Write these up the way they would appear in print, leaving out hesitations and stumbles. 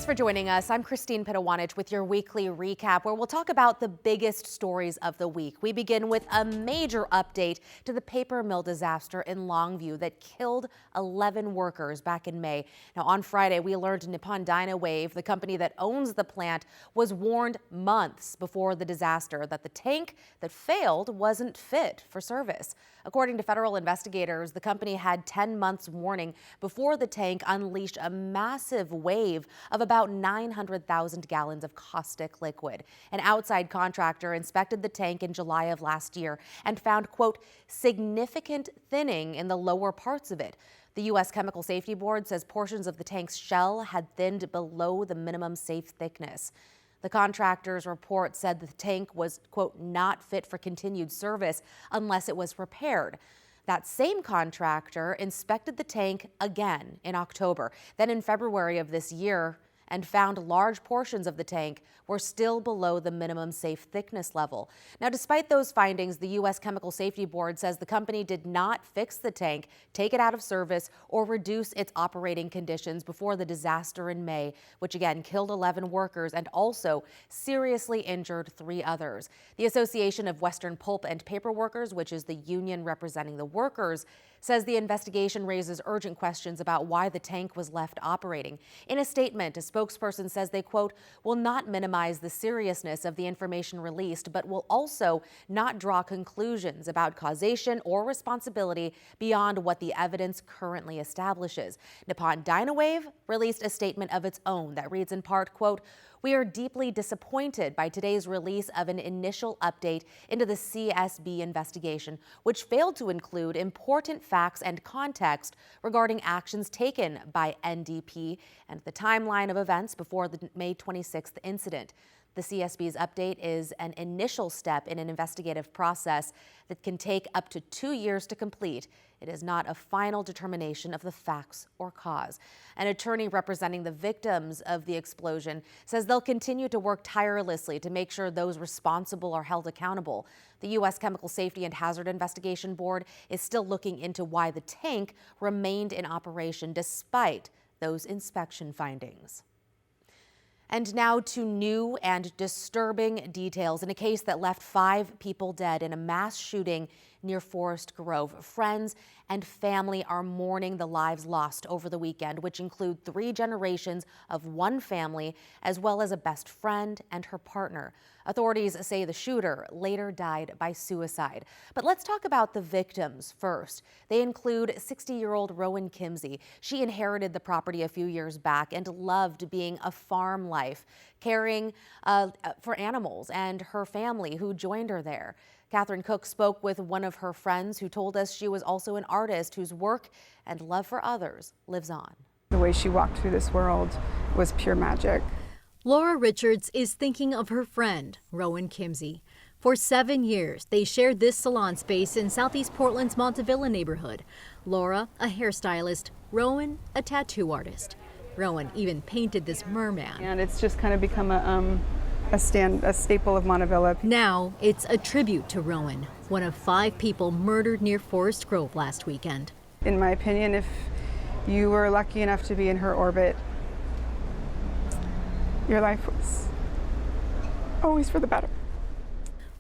Thanks for joining us. I'm Christine Pitawanich with your weekly recap, where we'll talk about the biggest stories of the week. We begin with a major update to the paper mill disaster in Longview that killed 11 workers back in May. Now, on Friday, we learned Nippon Dynawave, the company that owns the plant, was warned months before the disaster that the tank that failed wasn't fit for service. According to federal investigators, the company had 10 months warning before the tank unleashed a massive wave of about 900,000 gallons of caustic liquid. An outside contractor inspected the tank in July of last year and found, quote, significant thinning in the lower parts of it. The U.S. Chemical Safety Board says portions of the tank's shell had thinned below the minimum safe thickness. The contractor's report said the tank was, quote, not fit for continued service unless it was repaired. That same contractor inspected the tank again in October, then in February of this year, and found large portions of the tank were still below the minimum safe thickness level. Now, despite those findings, the U.S. Chemical Safety Board says the company did not fix the tank, take it out of service, or reduce its operating conditions before the disaster in May, which again killed 11 workers and also seriously injured 3 others. The Association of Western Pulp and Paper Workers, which is the union representing the workers, says the investigation raises urgent questions about why the tank was left operating. In a statement, a spokesperson says they, quote, will not minimize the seriousness of the information released, but will also not draw conclusions about causation or responsibility beyond what the evidence currently establishes. Nippon Dynawave released a statement of its own that reads in part, quote, we are deeply disappointed by today's release of an initial update into the CSB investigation, which failed to include important facts and context regarding actions taken by NDP and the timeline of events before the May 26th incident. The CSB's update is an initial step in an investigative process that can take up to 2 years to complete. It is not a final determination of the facts or cause. An attorney representing the victims of the explosion says they'll continue to work tirelessly to make sure those responsible are held accountable. The U.S. Chemical Safety and Hazard Investigation Board is still looking into why the tank remained in operation despite those inspection findings. And now to new and disturbing details in a case that left 5 people dead in a mass shooting near Forest Grove. Friends and family are mourning the lives lost over the weekend, which include 3 generations of one family, as well as a best friend and her partner. Authorities say the shooter later died by suicide. But let's talk about the victims first. They include 60-year-old Rowan Kimsey. She inherited the property a few years back and loved being a farm life, caring for animals and her family who joined her there. Catherine Cook spoke with one of her friends who told us she was also an artist whose work and love for others lives on. The way she walked through this world was pure magic. Laura Richards is thinking of her friend, Rowan Kimsey. For 7 years, they shared this salon space in Southeast Portland's Montevilla neighborhood. Laura, a hairstylist, Rowan, a tattoo artist. Rowan even painted this merman. And it's just kind of become a staple of Montevilla. Now it's a tribute to Rowan, one of 5 people murdered near Forest Grove last weekend. In my opinion, if you were lucky enough to be in her orbit, your life was always for the better.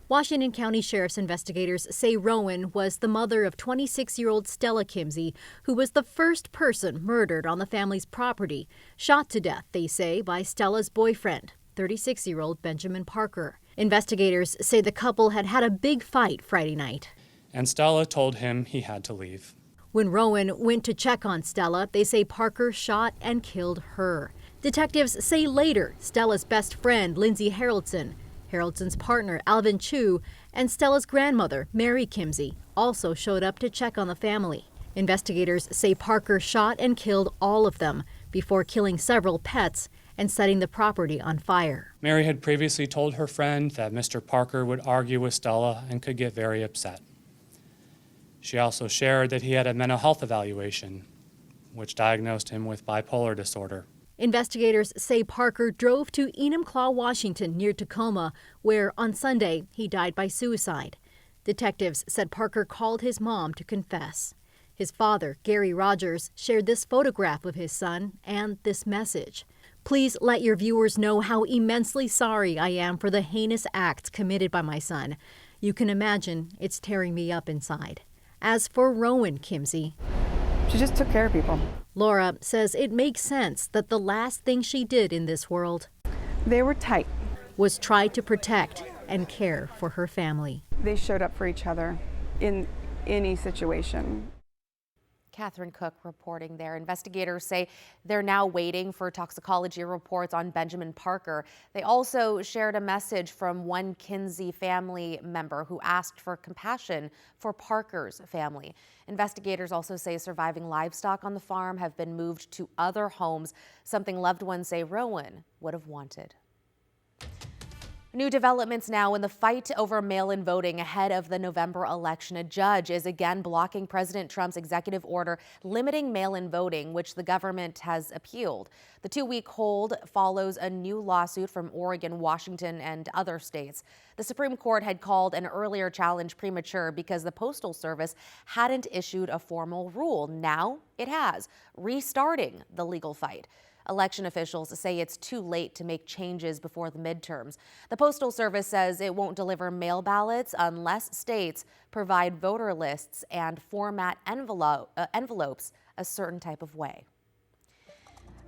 Washington County Sheriff's investigators say Rowan was the mother of 26-year-old Stella Kimsey, who was the first person murdered on the family's property, shot to death, they say, by Stella's boyfriend, 36-year-old Benjamin Parker. Investigators say the couple had had a big fight Friday night. And Stella told him he had to leave. When Rowan went to check on Stella, they say Parker shot and killed her. Detectives say later Stella's best friend, Lindsay Haraldson's partner, Alvin Chu, and Stella's grandmother, Mary Kimsey, also showed up to check on the family. Investigators say Parker shot and killed all of them before killing several pets and setting the property on fire. Mary had previously told her friend that Mr. Parker would argue with Stella and could get very upset. She also shared that he had a mental health evaluation, which diagnosed him with bipolar disorder. Investigators say Parker drove to Enumclaw, Washington, near Tacoma, where on Sunday he died by suicide. Detectives said Parker called his mom to confess. His father, Gary Rogers, shared this photograph of his son and this message. Please let your viewers know how immensely sorry I am for the heinous acts committed by my son. You can imagine it's tearing me up inside. As for Rowan Kimsey, She just took care of people. Laura says it makes sense that the last thing she did in this world They were tight. was try to protect and care for her family. They showed up for each other in any situation. Catherine Cook reporting there. Investigators say they're now waiting for toxicology reports on Benjamin Parker. They also shared a message from one Kinsey family member who asked for compassion for Parker's family. Investigators also say surviving livestock on the farm have been moved to other homes, something loved ones say Rowan would have wanted. New developments now in the fight over mail-in voting ahead of the November election. A judge is again blocking President Trump's executive order limiting mail-in voting, which the government has appealed. The two-week hold follows a new lawsuit from Oregon, Washington, and other states. The Supreme Court had called an earlier challenge premature because the Postal Service hadn't issued a formal rule. Now it has, restarting the legal fight. Election officials say it's too late to make changes before the midterms. The Postal Service says it won't deliver mail ballots unless states provide voter lists and format envelopes a certain type of way.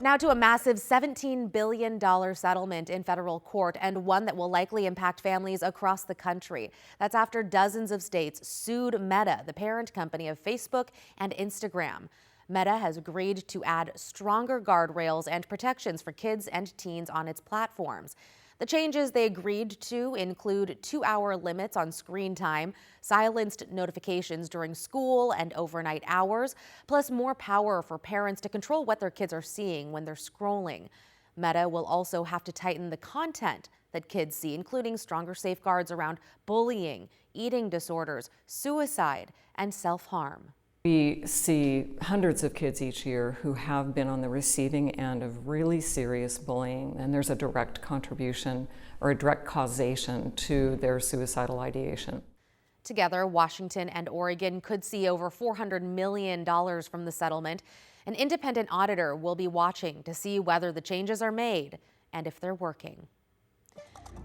Now to a massive $17 billion settlement in federal court, and one that will likely impact families across the country. That's after dozens of states sued Meta, the parent company of Facebook and Instagram. Meta has agreed to add stronger guardrails and protections for kids and teens on its platforms. The changes they agreed to include 2-hour limits on screen time, silenced notifications during school and overnight hours, plus more power for parents to control what their kids are seeing when they're scrolling. Meta will also have to tighten the content that kids see, including stronger safeguards around bullying, eating disorders, suicide, and self-harm. We see hundreds of kids each year who have been on the receiving end of really serious bullying, and there's a direct contribution or a direct causation to their suicidal ideation. Together, Washington and Oregon could see over $400 million from the settlement. An independent auditor will be watching to see whether the changes are made and if they're working.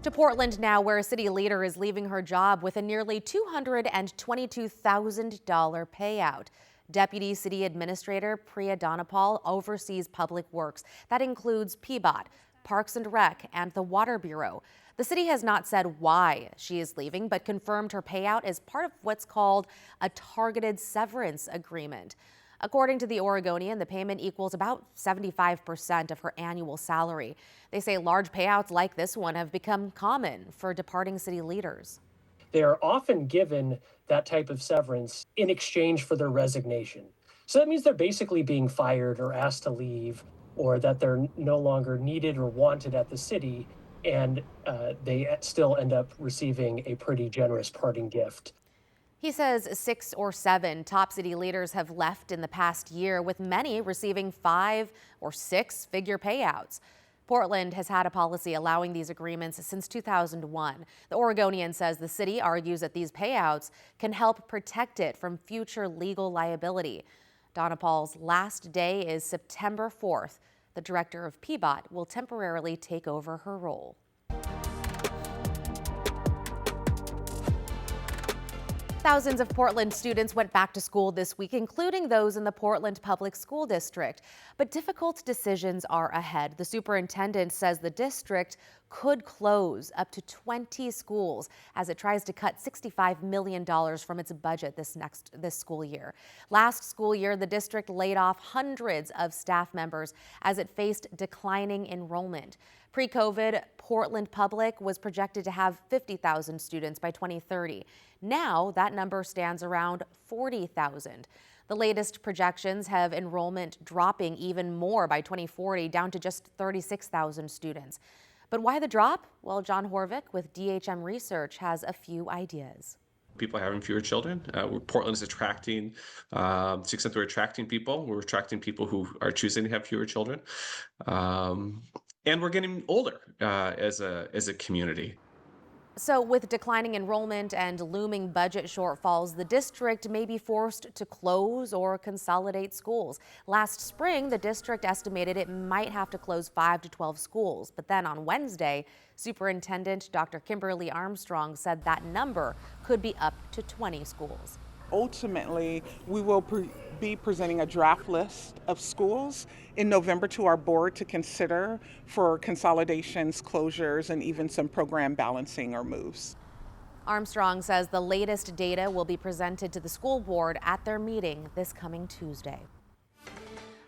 To Portland now, where a city leader is leaving her job with a nearly $222,000 payout. Deputy City Administrator Priya Dhanapal oversees public works. That includes PBOT, Parks and Rec, and the Water Bureau. The city has not said why she is leaving, but confirmed her payout is part of what's called a targeted severance agreement. According to the Oregonian, the payment equals about 75% of her annual salary. They say large payouts like this one have become common for departing city leaders. They are often given that type of severance in exchange for their resignation. So that means they're basically being fired or asked to leave, or that they're no longer needed or wanted at the city, and they still end up receiving a pretty generous parting gift. He says 6 or 7 top city leaders have left in the past year, with many receiving 5 or 6-figure payouts. Portland has had a policy allowing these agreements since 2001. The Oregonian says the city argues that these payouts can help protect it from future legal liability. Dhanapal's last day is September 4th. The director of PBOT will temporarily take over her role. Thousands of Portland students went back to school this week, including those in the Portland Public School District. But difficult decisions are ahead. The superintendent says the district could close up to 20 schools as it tries to cut $65 million from its budget this school year. Last school year, the district laid off hundreds of staff members as it faced declining enrollment. Pre-COVID, Portland Public was projected to have 50,000 students by 2030. Now that number stands around 40,000. The latest projections have enrollment dropping even more by 2040, down to just 36,000 students. But why the drop? Well, John Horvick with DHM Research has a few ideas. People are having fewer children. Portland is attracting, to the extent we're attracting people, we're attracting people who are choosing to have fewer children. And we're getting older as a community. So with declining enrollment and looming budget shortfalls, the district may be forced to close or consolidate schools. Last spring, the district estimated it might have to close 5 to 12 schools. But then on Wednesday, Superintendent Dr. Kimberly Armstrong said that number could be up to 20 schools. Ultimately, we will be presenting a draft list of schools in November to our board to consider for consolidations, closures, and even some program balancing or moves. Armstrong says the latest data will be presented to the school board at their meeting this coming Tuesday.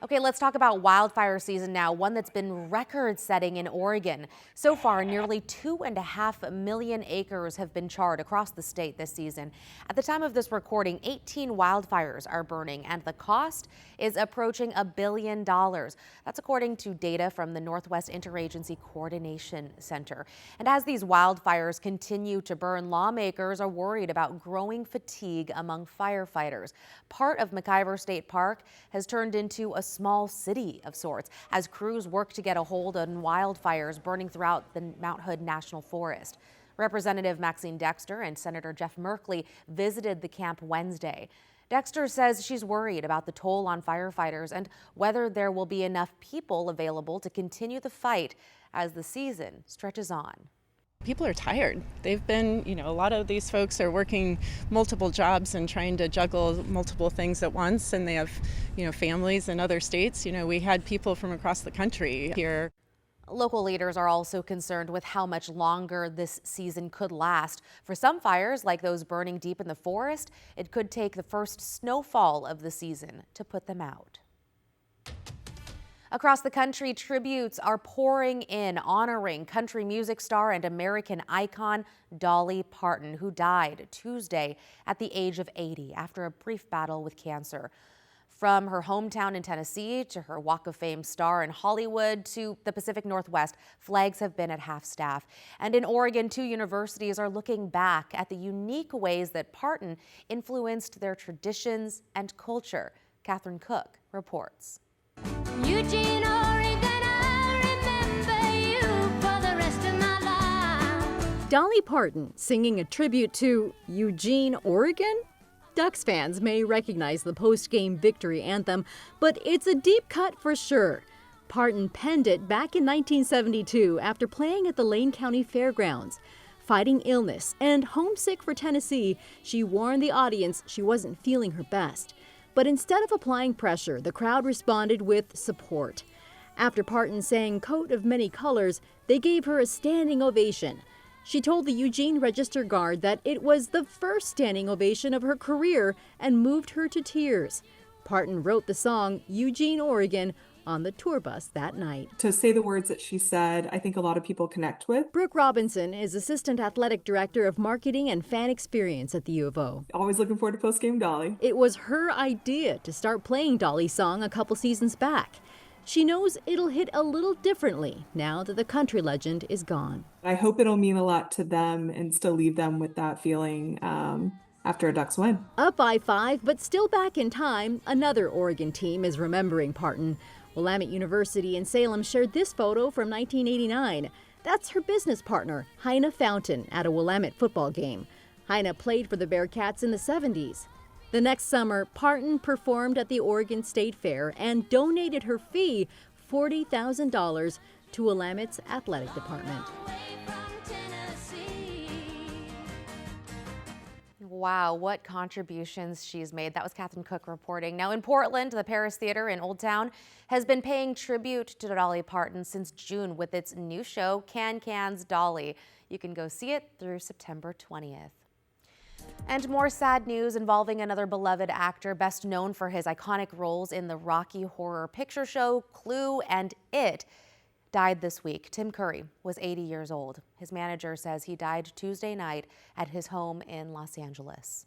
Okay, let's talk about wildfire season now, one that's been record-setting in Oregon. So far, nearly 2.5 million acres have been charred across the state this season. At the time of this recording, 18 wildfires are burning, and the cost is approaching $1 billion. That's according to data from the Northwest Interagency Coordination Center. And as these wildfires continue to burn, lawmakers are worried about growing fatigue among firefighters. Part of McIver State Park has turned into a small city of sorts as crews work to get a hold on wildfires burning throughout the Mount Hood National Forest. Representative Maxine Dexter and Senator Jeff Merkley visited the camp Wednesday. Dexter says she's worried about the toll on firefighters and whether there will be enough people available to continue the fight as the season stretches on. People are tired. They've been, a lot of these folks are working multiple jobs and trying to juggle multiple things at once, and they have, families in other states. We had people from across the country here. Local leaders are also concerned with how much longer this season could last. For some fires, like those burning deep in the forest, it could take the first snowfall of the season to put them out. Across the country, tributes are pouring in, honoring country music star and American icon Dolly Parton, who died Tuesday at the age of 80 after a brief battle with cancer. From her hometown in Tennessee to her Walk of Fame star in Hollywood to the Pacific Northwest, flags have been at half-staff. And in Oregon, 2 universities are looking back at the unique ways that Parton influenced their traditions and culture. Catherine Cook reports. Eugene, Oregon, I remember you for the rest of my life. Dolly Parton singing a tribute to Eugene, Oregon? Ducks fans may recognize the post-game victory anthem, but it's a deep cut for sure. Parton penned it back in 1972 after playing at the Lane County Fairgrounds. Fighting illness and homesick for Tennessee, she warned the audience she wasn't feeling her best. But instead of applying pressure, the crowd responded with support. After Parton sang Coat of Many Colors, they gave her a standing ovation. She told the Eugene Register Guard that it was the first standing ovation of her career and moved her to tears. Parton wrote the song Eugene, Oregon on the tour bus that night. To say the words that she said, I think a lot of people connect with. Brooke Robinson is Assistant Athletic Director of Marketing and Fan Experience at the U of O. Always looking forward to post-game Dolly. It was her idea to start playing Dolly's song a couple seasons back. She knows it'll hit a little differently now that the country legend is gone. I hope it'll mean a lot to them and still leave them with that feeling after a Ducks win. Up by 5, but still back in time, another Oregon team is remembering Parton. Willamette University in Salem shared this photo from 1989. That's her business partner, Heina Fountain, at a Willamette football game. Heina played for the Bearcats in the 70s. The next summer, Parton performed at the Oregon State Fair and donated her fee, $40,000, to Willamette's athletic department. Wow, what contributions she's made. That was Catherine Cook reporting. Now in Portland, the Paris Theater in Old Town has been paying tribute to Dolly Parton since June with its new show, Can Can's Dolly. You can go see it through September 20th. And more sad news involving another beloved actor, best known for his iconic roles in the Rocky Horror Picture Show, Clue, and It, died this week. Tim Curry was 80 years old. His manager says he died Tuesday night at his home in Los Angeles.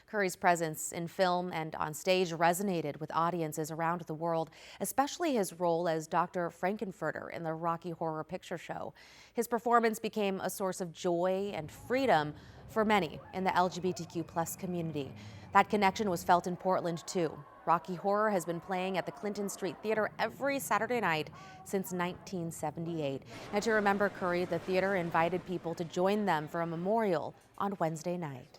Curry's presence in film and on stage resonated with audiences around the world, especially his role as Dr. Frankenfurter in the Rocky Horror Picture Show. His performance became a source of joy and freedom for many in the LGBTQ+ community. That connection was felt in Portland too. Rocky Horror has been playing at the Clinton Street Theater every Saturday night since 1978. And to remember Curry, the theater invited people to join them for a memorial on Wednesday night.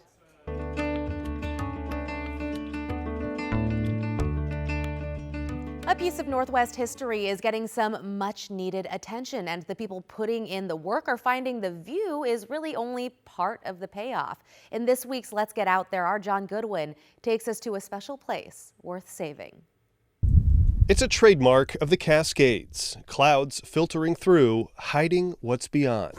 A piece of Northwest history is getting some much needed attention, and the people putting in the work are finding the view is really only part of the payoff. In this week's Let's Get Out There, our John Goodwin takes us to a special place worth saving. It's a trademark of the Cascades, clouds filtering through, hiding what's beyond.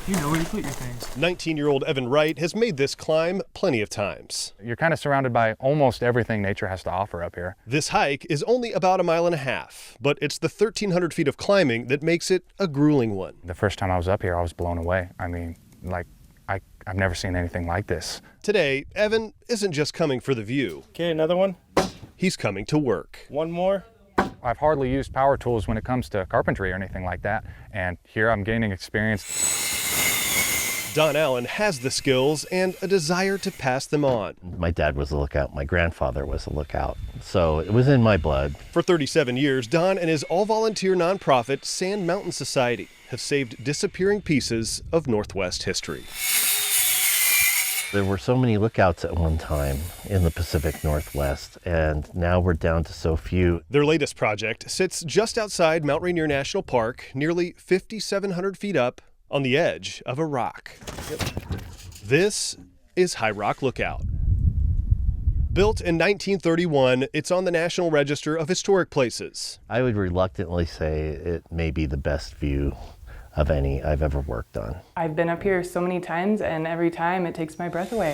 You know where to put your things. 19-year-old Evan Wright has made this climb plenty of times. You're kind of surrounded by almost everything nature has to offer up here. This hike is only about 1.5 miles, but it's the 1,300 feet of climbing that makes it a grueling one. The first time I was up here, I was blown away. I mean, I've never seen anything like this. Today, Evan isn't just coming for the view. Okay, another one. He's coming to work. One more. I've hardly used power tools when it comes to carpentry or anything like that, and here I'm gaining experience. Don Allen has the skills and a desire to pass them on. My dad was a lookout. My grandfather was a lookout. So it was in my blood. For 37 years, Don and his all-volunteer nonprofit Sand Mountain Society have saved disappearing pieces of Northwest history. There were so many lookouts at one time in the Pacific Northwest, and now we're down to so few. Their latest project sits just outside Mount Rainier National Park, nearly 5,700 feet up on the edge of a rock. This is High Rock Lookout. Built in 1931, it's on the National Register of Historic Places. I would reluctantly say it may be the best view of any I've ever worked on. I've been up here so many times, and every time it takes my breath away.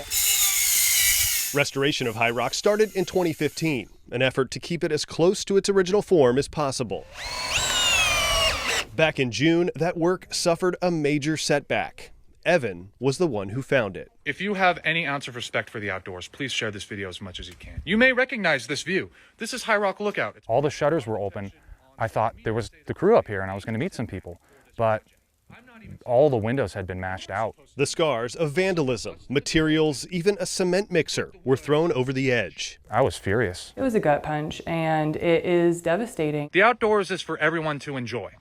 Restoration of High Rock started in 2015, an effort to keep it as close to its original form as possible. Back in June, that work suffered a major setback. Evan was the one who found it. If you have any ounce of respect for the outdoors, please share this video as much as you can. You may recognize this view. This is High Rock Lookout. All the shutters were open. I thought there was the crew up here and I was going to meet some people, but all the windows had been mashed out. The scars of vandalism, materials, even a cement mixer were thrown over the edge. I was furious. It was a gut punch, and it is devastating. The outdoors is for everyone to enjoy.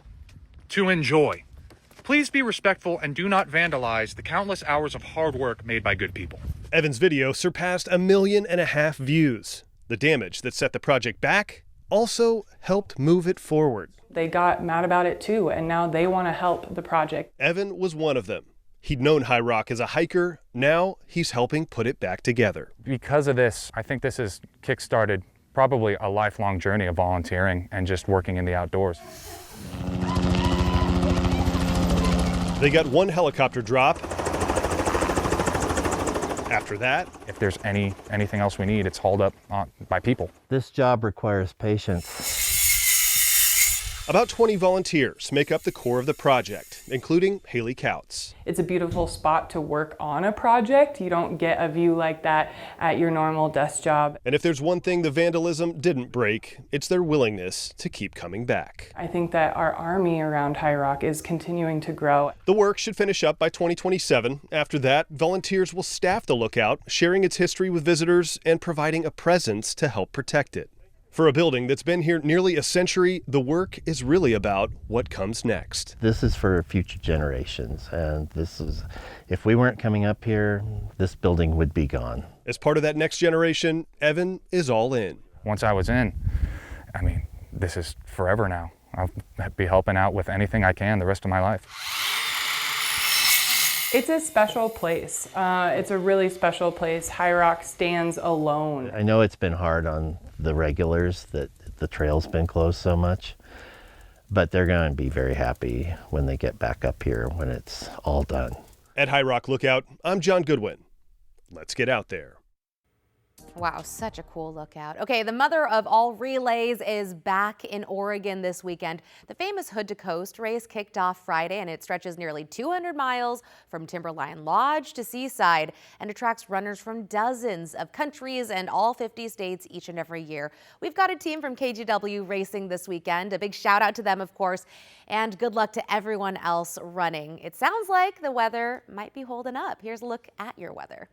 To enjoy. Please be respectful and do not vandalize the countless hours of hard work made by good people. Evan's video surpassed 1.5 million views. The damage that set the project back also helped move it forward. They got mad about it too, and now they want to help the project. Evan was one of them. He'd known High Rock as a hiker. Now he's helping put it back together. Because of this, I think this has kick-started probably a lifelong journey of volunteering and just working in the outdoors. They got one helicopter drop. After that, if there's anything else we need, it's hauled up by people. This job requires patience. About 20 volunteers make up the core of the project, including Haley Couts. It's a beautiful spot to work on a project. You don't get a view like that at your normal desk job. And if there's one thing the vandalism didn't break, it's their willingness to keep coming back. I think that our army around High Rock is continuing to grow. The work should finish up by 2027. After that, volunteers will staff the lookout, sharing its history with visitors and providing a presence to help protect it. For a building that's been here nearly a century, the work is really about what comes next. This is for future generations, and if we weren't coming up here, this building would be gone. As part of that next generation, Evan is all in. Once I was in, I mean, this is forever now. I'll be helping out with anything I can the rest of my life. It's a special place. It's a really special place. High Rock stands alone. I know it's been hard on the regulars that the trail's been closed so much, but they're going to be very happy when they get back up here when it's all done. At High Rock Lookout, I'm John Goodwin. Let's get out there. Wow, such a cool lookout. Okay, the mother of all relays is back in Oregon this weekend. The famous Hood to Coast race kicked off Friday, and it stretches nearly 200 miles from Timberline Lodge to Seaside and attracts runners from dozens of countries and all 50 states each and every year. We've got a team from KGW racing this weekend. A big shout out to them, of course, and good luck to everyone else running. It sounds like the weather might be holding up. Here's a look at your weather.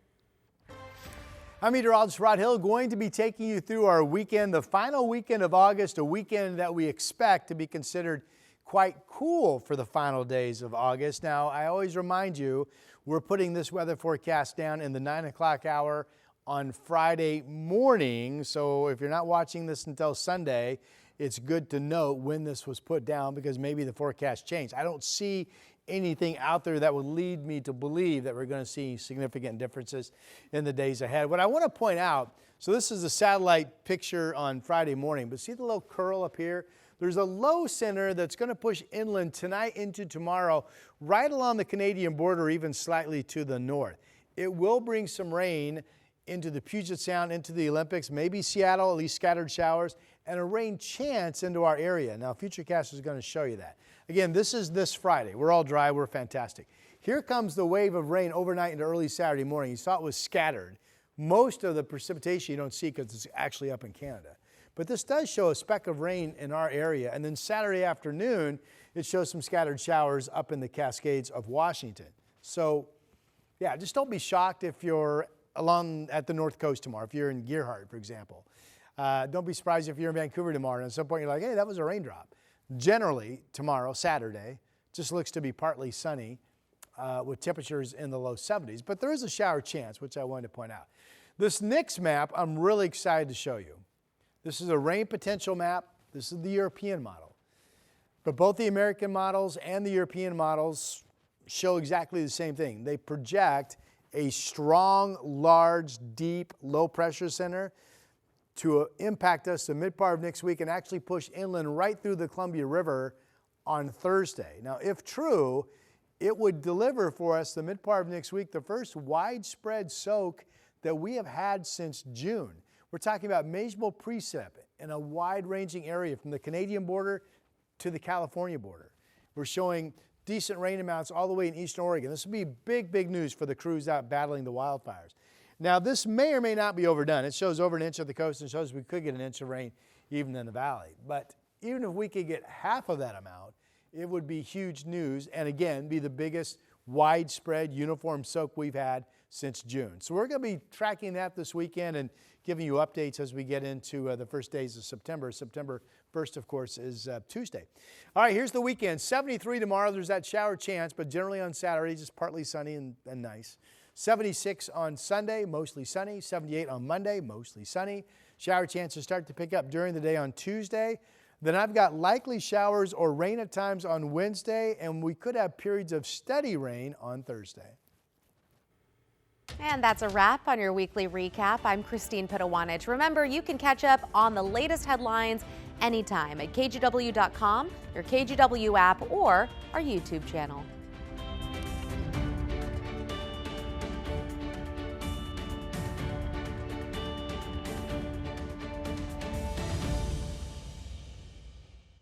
I'm meteorologist Rod Hill, going to be taking you through our weekend, the final weekend of August, a weekend that we expect to be considered quite cool for the final days of August. Now, I always remind you, we're putting this weather forecast down in the 9 o'clock hour on Friday morning. So if you're not watching this until Sunday, it's good to note when this was put down because maybe the forecast changed. I don't see anything out there that would lead me to believe that we're going to see significant differences in the days ahead. What I want to point out, so this is a satellite picture on Friday morning, but see the little curl up here? There's a low center that's going to push inland tonight into tomorrow, right along the Canadian border, even slightly to the north. It will bring some rain into the Puget Sound, into the Olympics, maybe Seattle, at least scattered showers, and a rain chance into our area. Now, Futurecast is going to show you that. Again, this is this Friday. We're all dry. We're fantastic. Here comes the wave of rain overnight into early Saturday morning. You saw it was scattered. Most of the precipitation you don't see because it's actually up in Canada. But this does show a speck of rain in our area. And then Saturday afternoon, it shows some scattered showers up in the Cascades of Washington. So, yeah, just don't be shocked if you're along at the North Coast tomorrow, if you're in Gerhardt, for example. Don't be surprised if you're in Vancouver tomorrow and at some point you're like, hey, that was a raindrop. Generally, tomorrow, Saturday, just looks to be partly sunny with temperatures in the low 70s. But there is a shower chance, which I wanted to point out. This next map, I'm really excited to show you. This is a rain potential map. This is the European model. But both the American models and the European models show exactly the same thing. They project a strong, large, deep, low-pressure center to impact us the mid part of next week and actually push inland right through the Columbia River on Thursday. Now, if true, it would deliver for us the mid part of next week the first widespread soak that we have had since June. We're talking about measurable precip in a wide-ranging area from the Canadian border to the California border. We're showing decent rain amounts all the way in eastern Oregon. This will be big, big news for the crews out battling the wildfires. Now, this may or may not be overdone. It shows over an inch of the coast and shows we could get an inch of rain even in the valley. But even if we could get half of that amount, it would be huge news and, again, be the biggest widespread uniform soak we've had since June. So we're going to be tracking that this weekend and giving you updates as we get into the first days of September. September 1st, of course, is Tuesday. All right, here's the weekend. 73 tomorrow. There's that shower chance, but generally on Saturday, just partly sunny and nice. 76 on Sunday, mostly sunny. 78 on Monday, mostly sunny. Shower chances start to pick up during the day on Tuesday. Then I've got likely showers or rain at times on Wednesday, and we could have periods of steady rain on Thursday. And that's a wrap on your weekly recap. I'm Christine Pitawanich. Remember, you can catch up on the latest headlines anytime at kgw.com, your KGW app, or our YouTube channel.